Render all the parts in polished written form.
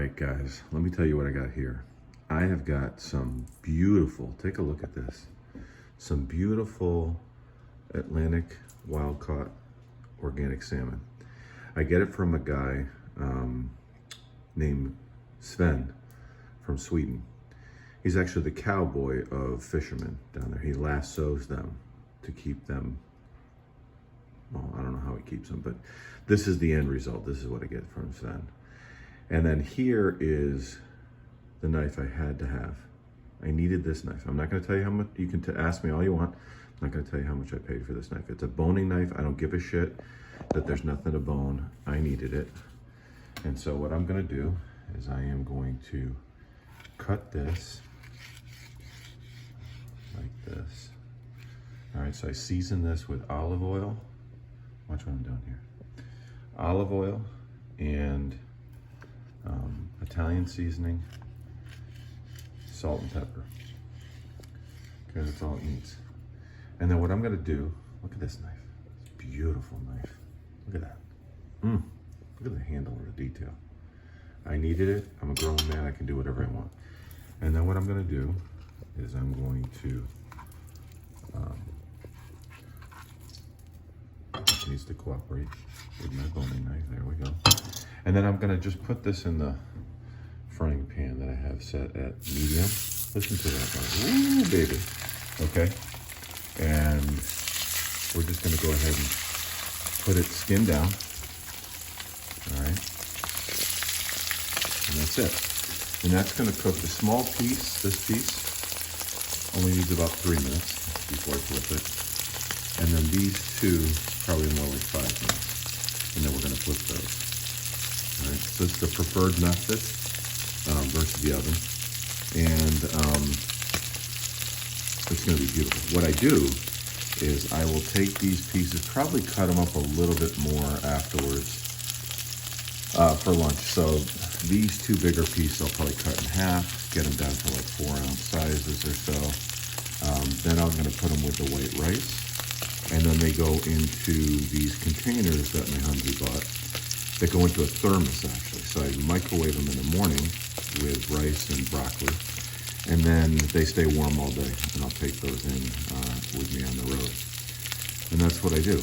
right, guys, let me tell you what I got here. I have got some beautiful, take a look at this, some beautiful Atlantic wild-caught organic salmon. I get it from a guy named Sven from Sweden. He's actually the cowboy of fishermen down there. He lassos them to keep them, well, I don't know how he keeps them, but this is the end result. This is what I get from Sven. And then here is the knife I had to have. I needed this knife. I'm not gonna tell you how much, you can ask me all you want. I'm not gonna tell you how much I paid for this knife. It's a boning knife. I don't give a shit that there's nothing to bone. I needed it. And so what I'm gonna do is I am going to cut this like this. All right, so I season this with olive oil. Watch what I'm doing here. Olive oil and Italian seasoning, salt and pepper. Okay, that's all it needs. And then what I'm gonna do, look at this knife. It's a beautiful knife. Look at that. Look at the handle or the detail. I needed it. I'm a grown man. I can do whatever I want. And then what I'm gonna do is I'm going to, it needs to cooperate with my boning knife. There we go. And then I'm gonna just put this in the frying pan that I have set at medium. Listen to that. Ooh, baby. Okay. And we're just gonna go ahead and put it skin down. All right. And that's it. And that's gonna cook the small piece. This piece only needs about 3 minutes before I flip it. And then these two, probably more like 5 minutes. And then we're gonna flip those. All right, so it's the preferred method versus the oven. And it's gonna be beautiful. What I do is I will take these pieces, probably cut them up a little bit more afterwards for lunch. So these two bigger pieces I'll probably cut in half, get them down to like 4-ounce sizes or so. Then I'm gonna put them with the white rice. And then they go into these containers that my hubby bought that go into a thermos actually. So I microwave them in the morning with rice and broccoli. And then they stay warm all day, and I'll take those in with me on the road. And that's what I do.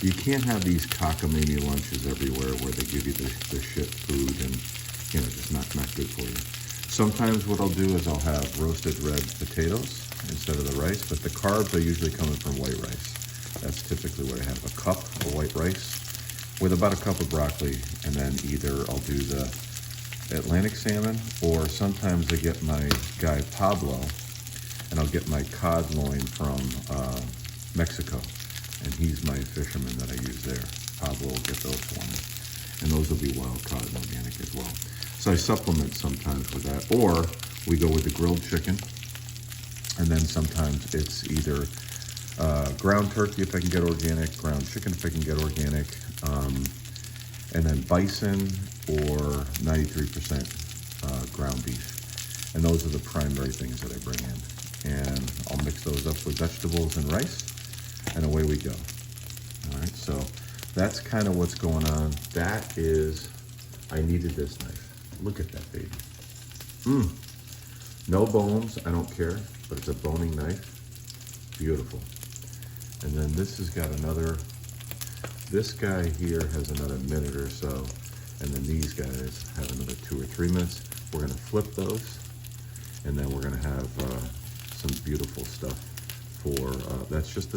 You can't have these cockamamie lunches everywhere where they give you the shit food and, you know, just not good for you. Sometimes what I'll do is I'll have roasted red potatoes instead of the rice, but the carbs are usually coming from white rice. That's typically what I have, a cup of white rice with about a cup of broccoli, and then either I'll do the Atlantic salmon, or sometimes I get my guy Pablo, and I'll get my cod loin from Mexico, and he's my fisherman that I use there. Pablo will get those for me, and those will be wild caught and organic as well. So I supplement sometimes with that, or we go with the grilled chicken, and then sometimes it's either ground turkey if I can get organic, ground chicken if I can get organic, and then bison or 93% ground beef. And those are the primary things that I bring in. And I'll mix those up with vegetables and rice, and away we go. All right, so that's kind of what's going on. That is, I needed this knife. Look at that, baby. No bones, I don't care, but it's a boning knife. Beautiful. And then this has got another, this guy here has another minute or so, and then these guys have another 2 or 3 minutes. We're gonna flip those, and then we're gonna have some beautiful stuff for, that's just,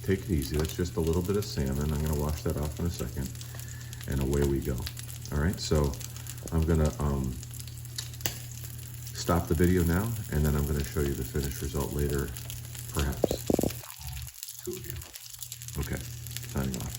take it easy, that's just a little bit of salmon. I'm gonna wash that off in a second, and away we go. All right, so I'm gonna stop the video now, and then I'm gonna show you the finished result later, perhaps. 2 of you. Okay, signing off.